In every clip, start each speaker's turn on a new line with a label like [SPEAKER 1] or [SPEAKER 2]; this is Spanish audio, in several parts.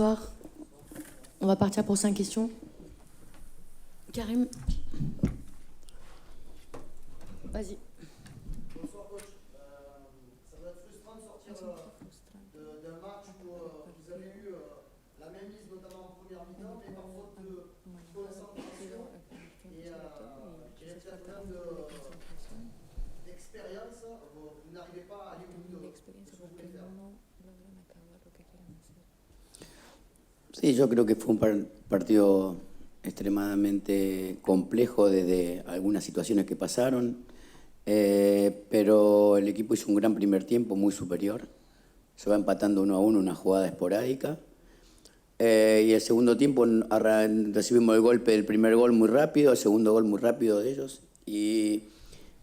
[SPEAKER 1] Bonsoir. On va partir pour 5 questions. Karim. Vas-y.
[SPEAKER 2] Bonsoir coach. Ça doit être frustrant de sortir d'un match où vous avez eu la même mise notamment en première mi-temps, mais par faute de concentration et peut-être même d'expérience, vous n'arrivez pas à aller au bout de ce que vous voulez faire.
[SPEAKER 3] Sí, yo creo que fue un partido extremadamente complejo desde algunas situaciones que pasaron, pero el equipo hizo un gran primer tiempo, muy superior. Se va empatando 1-1, una jugada esporádica. Y el segundo tiempo recibimos el golpe del primer gol muy rápido, el segundo gol muy rápido de ellos. Y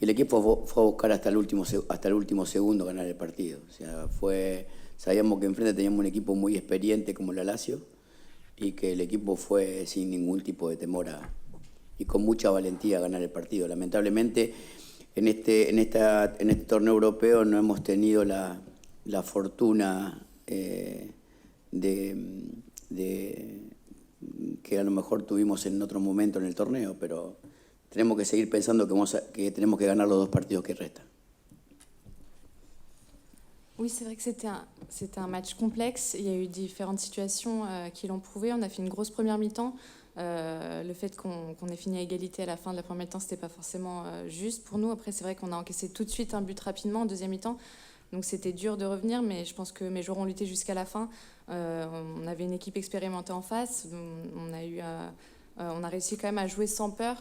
[SPEAKER 3] el equipo fue a buscar hasta el último segundo ganar el partido. O sea, sabíamos que enfrente teníamos un equipo muy experiente como la Lazio y que el equipo fue sin ningún tipo de temor y con mucha valentía a ganar el partido. Lamentablemente en este torneo europeo no hemos tenido la fortuna de que a lo mejor tuvimos en otro momento en el torneo, pero tenemos que seguir pensando que tenemos que ganar los 2 partidos que restan.
[SPEAKER 4] Oui, c'est vrai que c'était un match complexe. Il y a eu différentes situations qui l'ont prouvé. On a fait une grosse première mi-temps. Le fait qu'on ait fini à égalité à la fin de la première mi-temps, c'était pas forcément juste pour nous. Après, c'est vrai qu'on a encaissé tout de suite un but rapidement en deuxième mi-temps. Donc c'était dur de revenir, mais je pense que mes joueurs ont lutté jusqu'à la fin. On avait une équipe expérimentée en face. On a réussi quand même à jouer sans peur.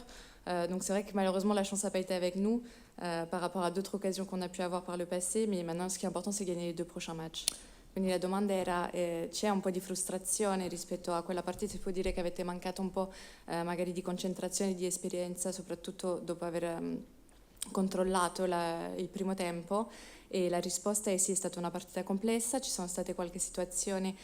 [SPEAKER 4] Donc c'est vrai que malheureusement la chance n'a pas été avec nous par rapport à d'autres occasions qu'on a pu avoir par le passé, mais maintenant ce qui est important c'est gagner les 2 prochains matchs. Quindi la domanda era, c'è un po' di frustrazione rispetto a quella partita? Si può dire che avete mancato un po' magari di concentrazione, di esperienza, soprattutto dopo aver controllato il primo tempo? E la risposta è sì, è stata una partita complessa, ci sono state qualche situazione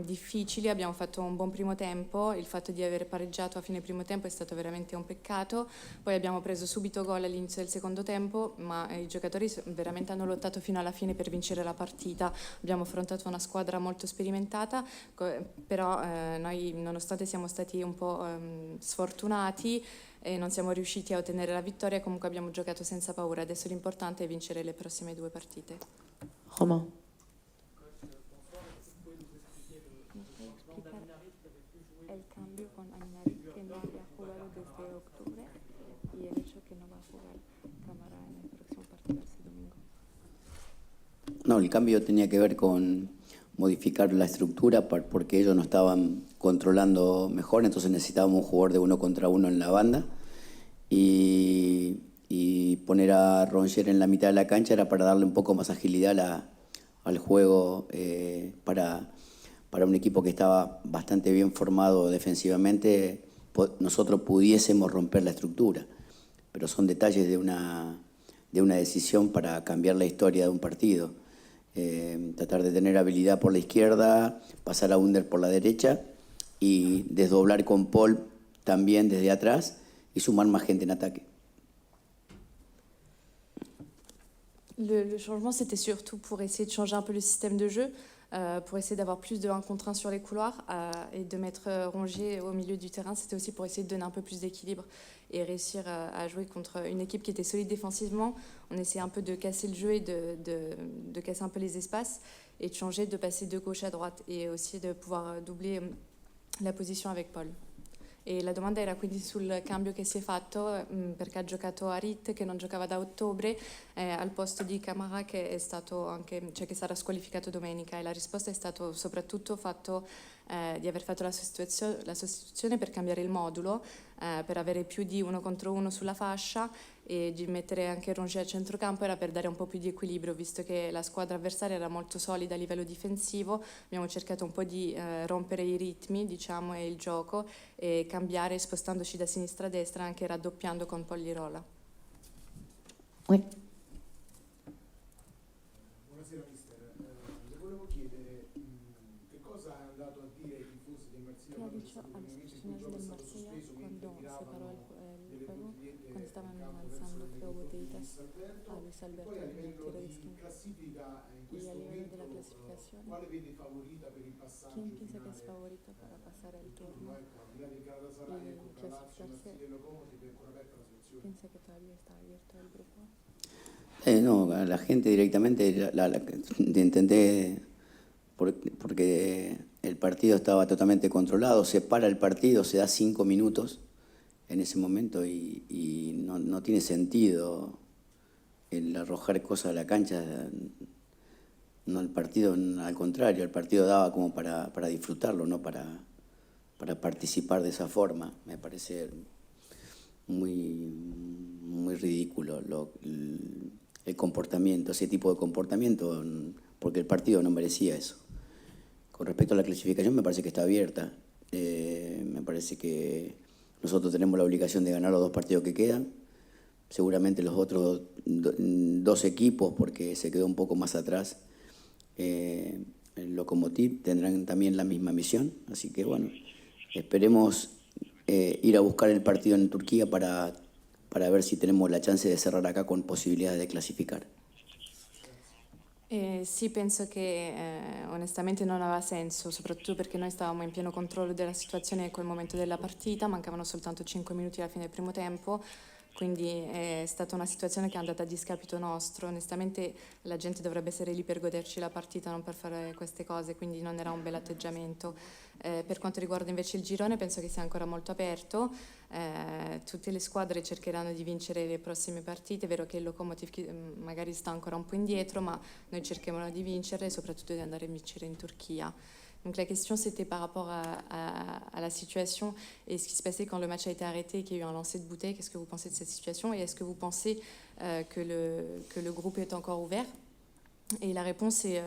[SPEAKER 4] difficili, abbiamo fatto un buon primo tempo, il fatto di aver pareggiato a fine primo tempo è stato veramente un peccato, poi abbiamo preso subito gol all'inizio del secondo tempo, ma i giocatori veramente hanno lottato fino alla fine per vincere la partita, abbiamo affrontato una squadra molto sperimentata, però noi nonostante siamo stati un po' sfortunati e non siamo riusciti a ottenere la vittoria, comunque abbiamo giocato senza paura. Adesso l'importante è vincere le prossime 2 partite.
[SPEAKER 1] Romain.
[SPEAKER 4] El cambio con Aminarit que no había jugado desde octubre y el hecho que no va a jugar Cámara en el próximo partido este domingo.
[SPEAKER 3] No, el cambio tenía que ver con modificar la estructura porque ellos no estaban controlando mejor, entonces necesitábamos un jugador de 1 contra 1 en la banda y poner a Rongier en la mitad de la cancha era para darle un poco más agilidad al juego para un equipo que estaba bastante bien formado defensivamente, nosotros pudiésemos romper la estructura, pero son detalles de una decisión para cambiar la historia de un partido. Tratar de tener habilidad por la izquierda, pasar a Under por la derecha y desdoblar con Paul también desde atrás y sumar más gente en ataque.
[SPEAKER 4] Le changement, c'était surtout pour essayer de changer un peu le système de jeu, pour essayer d'avoir plus de 1 contre 1 sur les couloirs et de mettre Rongier au milieu du terrain. C'était aussi pour essayer de donner un peu plus d'équilibre et réussir à jouer contre une équipe qui était solide défensivement. On essayait un peu de casser le jeu et de casser un peu les espaces et de changer, de passer de gauche à droite et aussi de pouvoir doubler la position avec Paul. E la domanda era quindi sul cambio che si è fatto perché ha giocato Harit che non giocava da ottobre al posto di Camara che è stato anche, cioè che sarà squalificato domenica, e la risposta è stato soprattutto fatto di aver fatto la sostituzione per cambiare il modulo, per avere più di 1 contro 1 sulla fascia e di mettere anche Rongier a centrocampo, era per dare un po' più di equilibrio visto che la squadra avversaria era molto solida a livello difensivo. Abbiamo cercato un po' di rompere i ritmi, diciamo, e il gioco e cambiare spostandoci da sinistra a destra, anche raddoppiando con Poglirola.
[SPEAKER 1] Oui.
[SPEAKER 5] Buonasera mister, le volevo chiedere che cosa è andato a dire ai tifosi del Marsiglia quando è stato il momento in cui il gioco è stato sospeso mentre miravano delle bottigliette
[SPEAKER 4] stavano
[SPEAKER 5] in campo
[SPEAKER 4] alzando
[SPEAKER 5] verso
[SPEAKER 4] Cleo
[SPEAKER 5] le di
[SPEAKER 4] Boteitas
[SPEAKER 5] Luis Alberto.
[SPEAKER 4] a Luis Alberto
[SPEAKER 5] Poi a
[SPEAKER 4] con il
[SPEAKER 5] livello
[SPEAKER 4] tiro di
[SPEAKER 5] di
[SPEAKER 4] schiena.
[SPEAKER 5] classifica in
[SPEAKER 4] Y
[SPEAKER 5] questo
[SPEAKER 4] a livello
[SPEAKER 5] momento,
[SPEAKER 4] della classificazione,
[SPEAKER 5] quale vedi favorita per il passaggio
[SPEAKER 4] ¿quién piensa que es
[SPEAKER 5] finale
[SPEAKER 4] favorito para pasar al
[SPEAKER 5] del
[SPEAKER 4] turno
[SPEAKER 5] turno? Ecco, al di là di Galatasaray,
[SPEAKER 4] y
[SPEAKER 5] ecco, tra Lazio,
[SPEAKER 4] clasificarse?
[SPEAKER 5] Marsiglia e Lokomotiv è ancora aperta la situazione.
[SPEAKER 4] ¿Piensa que todavía está abierto el grupo?
[SPEAKER 3] No, a la gente directamente intenté, porque el partido estaba totalmente controlado, se para el partido, se da 5 minutos en ese momento y no tiene sentido el arrojar cosas a la cancha. No, el partido, al contrario, el partido daba como para disfrutarlo, no para participar de esa forma. Me parece muy ridículo el comportamiento, ese tipo de comportamiento, porque el partido no merecía eso. Con respecto a la clasificación, me parece que está abierta. Me parece que nosotros tenemos la obligación de ganar los 2 partidos que quedan. Seguramente los otros 2 equipos, porque se quedó un poco más atrás, el Lokomotiv, tendrán también la misma misión. Así que bueno, esperemos ir a buscar el partido en Turquía para ver si tenemos la chance de cerrar acá con posibilidades de clasificar.
[SPEAKER 4] Sì, penso che onestamente non aveva senso, soprattutto perché noi stavamo in pieno controllo della situazione in quel momento della partita, mancavano soltanto 5 minuti alla fine del primo tempo, quindi è stata una situazione che è andata a discapito nostro. Onestamente la gente dovrebbe essere lì per goderci la partita, non per fare queste cose, quindi non era un bel atteggiamento. Per quanto riguarda invece il girone, penso che sia ancora molto aperto. Tutte le squadre cercheranno di vincere le prossime partite. È vero che il Lokomotiv magari sta ancora un po' indietro, ma noi cercheremo di vincere e soprattutto di andare a vincere in Turchia. Donc la question c'était par rapport à la situation et ce qui se passait quand le match a été arrêté et qu'il y a eu un lancer de bouteille. Qu'est-ce que vous pensez de cette situation et est-ce que vous pensez que le groupe est encore ouvert? Et la réponse est,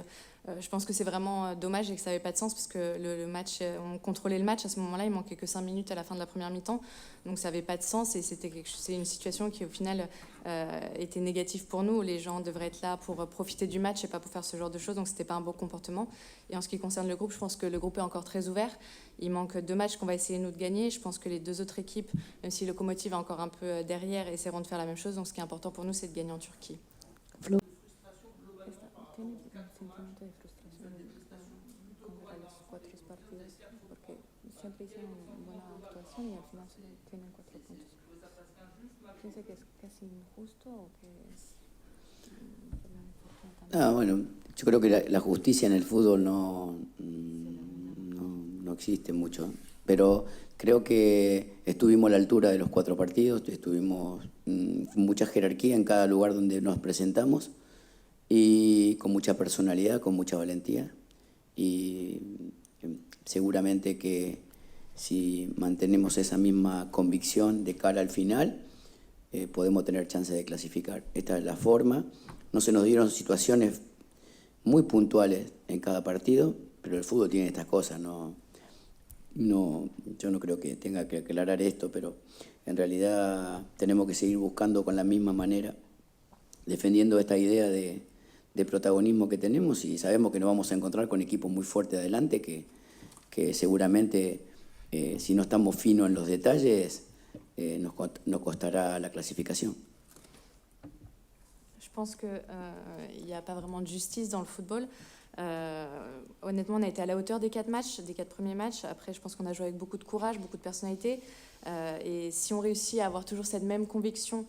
[SPEAKER 4] je pense que c'est vraiment dommage et que ça n'avait pas de sens parce que le match, on contrôlait le match à ce moment-là, il manquait que 5 minutes à la fin de la première mi-temps, donc ça n'avait pas de sens et c'est une situation qui au final était négative pour nous. Les gens devraient être là pour profiter du match et pas pour faire ce genre de choses, donc c'était pas un bon comportement. Et en ce qui concerne le groupe, je pense que le groupe est encore très ouvert. Il manque 2 matchs qu'on va essayer nous de gagner. Je pense que les 2 autres équipes, même si Lokomotiv est encore un peu derrière, essaieront de faire la même chose. Donc ce qui est important pour nous, c'est de gagner en Turquie.
[SPEAKER 1] Flo.
[SPEAKER 4] ¿Tiene un sentimiento de frustración con los 4 partidos? Porque siempre hicieron una buena actuación y al final solo tienen 4 puntos. ¿Piensa que es casi injusto o que es por la infortuna también?
[SPEAKER 3] Bueno, yo creo que la justicia en el fútbol no existe mucho, pero creo que estuvimos a la altura de los 4 partidos, estuvimos con mucha jerarquía en cada lugar donde nos presentamos y con mucha personalidad, con mucha valentía, y seguramente que si mantenemos esa misma convicción de cara al final, podemos tener chance de clasificar. Esta es la forma. No se nos dieron situaciones muy puntuales en cada partido, pero el fútbol tiene estas cosas. Yo no creo que tenga que aclarar esto, pero en realidad tenemos que seguir buscando con la misma manera, defendiendo esta idea de protagonismo que tenemos, y sabemos que nos vamos a encontrar con equipos muy fuertes adelante que seguramente, si no estamos finos en los detalles, nos costará la clasificación.
[SPEAKER 4] Je pense qu'il n'y a pas vraiment de justice dans le football. Honnêtement, on a été à la hauteur des 4 matchs, des 4 premiers matchs. Après, je pense qu'on a joué avec beaucoup de courage, beaucoup de personnalité. Et si on réussit à avoir toujours cette même conviction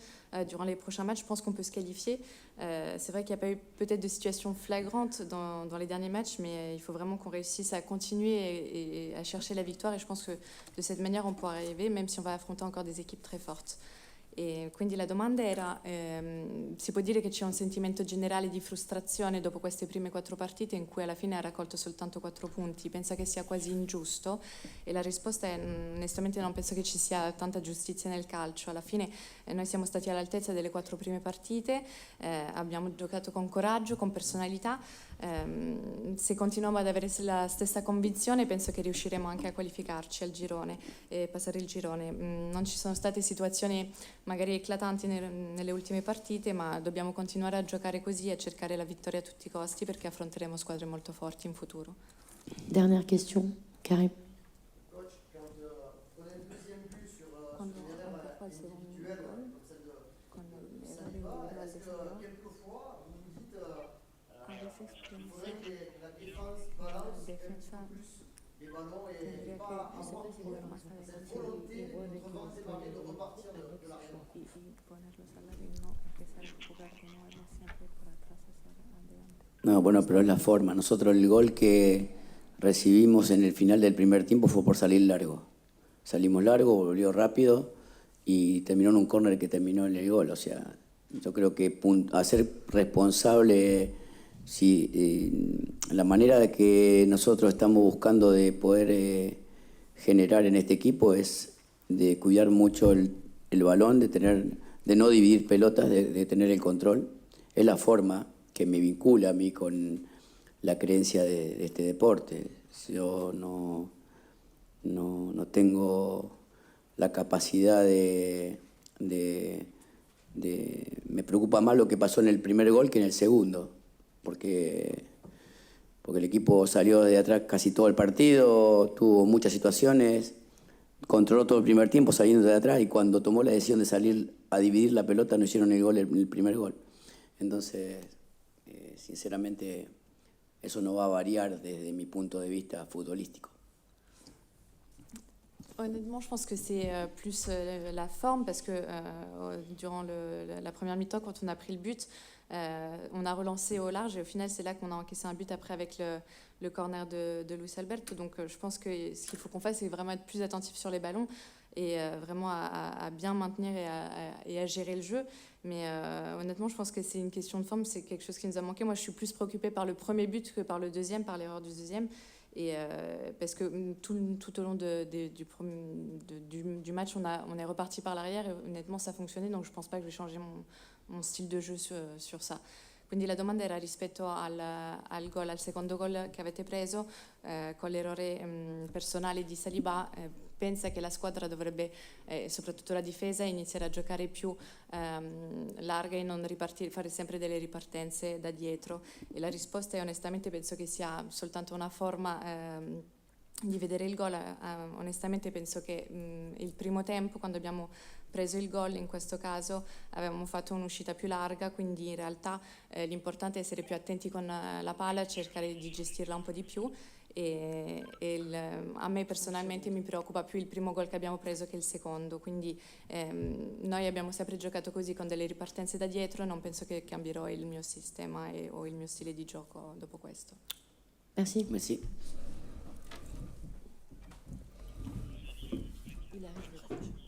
[SPEAKER 4] durant les prochains matchs, je pense qu'on peut se qualifier. C'est vrai qu'il n'y a pas eu peut-être de situation flagrante dans les derniers matchs, mais il faut vraiment qu'on réussisse à continuer et à chercher la victoire. Et je pense que de cette manière, on pourra arriver, même si on va affronter encore des équipes très fortes. E quindi la domanda era, si può dire che c'è un sentimento generale di frustrazione dopo queste prime 4 partite in cui alla fine ha raccolto soltanto 4 punti? Pensa che sia quasi ingiusto? E la risposta è, onestamente non penso che ci sia tanta giustizia nel calcio. Alla fine noi siamo stati all'altezza delle 4 prime partite, abbiamo giocato con coraggio, con personalità. Se continuiamo ad avere la stessa convinzione, penso che riusciremo anche a qualificarci al girone e passare il girone. Non ci sono state situazioni magari eclatanti nelle ultime partite, ma dobbiamo continuare a giocare così e a cercare la vittoria a tutti i costi, perché affronteremo squadre molto forti in futuro.
[SPEAKER 1] Dernière question, Karim.
[SPEAKER 2] Coach, quand on prenait le deuxième but sur
[SPEAKER 4] Quando
[SPEAKER 2] une erreur
[SPEAKER 4] anche qua il secondo
[SPEAKER 2] individuelle,
[SPEAKER 4] gol,
[SPEAKER 2] comme celle de
[SPEAKER 4] con
[SPEAKER 2] vous
[SPEAKER 4] el
[SPEAKER 2] savez
[SPEAKER 4] error
[SPEAKER 2] pas,
[SPEAKER 4] individual
[SPEAKER 2] est-ce
[SPEAKER 4] de
[SPEAKER 2] que
[SPEAKER 4] Salvador,
[SPEAKER 2] quelquefois vous vous dites
[SPEAKER 4] a veces
[SPEAKER 2] il faudrait
[SPEAKER 4] pienso
[SPEAKER 2] que la défense
[SPEAKER 4] que la
[SPEAKER 2] balance un petit
[SPEAKER 4] defensa
[SPEAKER 2] peu plus les ballons et
[SPEAKER 4] tendría
[SPEAKER 2] pas
[SPEAKER 4] que
[SPEAKER 2] avoir
[SPEAKER 4] jugar más
[SPEAKER 2] cette
[SPEAKER 4] adelante
[SPEAKER 2] volonté
[SPEAKER 4] y
[SPEAKER 2] devant démarrer de repartir de l'arrière.
[SPEAKER 4] y ponerlos al lado y no empezar a jugar de nuevo siempre por atrás hacia adelante.
[SPEAKER 3] No, bueno, pero es la forma. Nosotros el gol que recibimos en el final del primer tiempo fue por salir largo. Salimos largo, volvió rápido y terminó en un córner que terminó en el gol. O sea, yo creo que hacer responsable la manera de que nosotros estamos buscando de poder generar en este equipo es de cuidar mucho el balón, de no dividir pelotas, de tener el control. Es la forma que me vincula a mí con la creencia de este deporte. Yo no tengo la capacidad me preocupa más lo que pasó en el primer gol que en el segundo, porque el equipo salió de atrás casi todo el partido, tuvo muchas situaciones, controló todo el primer tiempo saliendo de atrás y cuando tomó la decisión de salir a dividir la pelota no hicieron el primer gol. Entonces, sinceramente, eso no va a variar desde mi punto de vista futbolístico.
[SPEAKER 4] Honnêtement, je pense que c'est plus la forme parce que durant la première mi-temps, quand on a pris le but, on a relancé au large et au final, c'est là qu'on a encaissé un but après avec le corner de Luis Alberto. Donc, je pense que ce qu'il faut qu'on fasse, c'est vraiment être plus attentif sur les ballons et vraiment à bien maintenir et à gérer le jeu. Mais honnêtement, je pense que c'est une question de forme, c'est quelque chose qui nous a manqué. Moi, je suis plus préoccupée par le premier but que par le deuxième, par l'erreur du deuxième. Et parce que tout au long du match, on est reparti par l'arrière et honnêtement, ça fonctionnait. Donc, je ne pense pas que je vais changer mon style de jeu sur ça. Quindi la domanda era rispetto al gol, al secondo gol che avete preso con l'errore personale di Saliba. Pensa che la squadra dovrebbe, soprattutto la difesa, iniziare a giocare più larga e non fare sempre delle ripartenze da dietro? E la risposta è onestamente penso che sia soltanto una forma di vedere il gol. Onestamente penso che il primo tempo, quando abbiamo preso il gol, in questo caso avevamo fatto un'uscita più larga, quindi in realtà l'importante è essere più attenti con la palla, cercare di gestirla un po' di più. A me personalmente mi preoccupa più il primo gol che abbiamo preso che il secondo, quindi noi abbiamo sempre giocato così con delle ripartenze da dietro, non penso che cambierò il mio sistema o il mio stile di gioco dopo questo.
[SPEAKER 1] Merci.
[SPEAKER 3] Merci.
[SPEAKER 1] Il arrive le coach.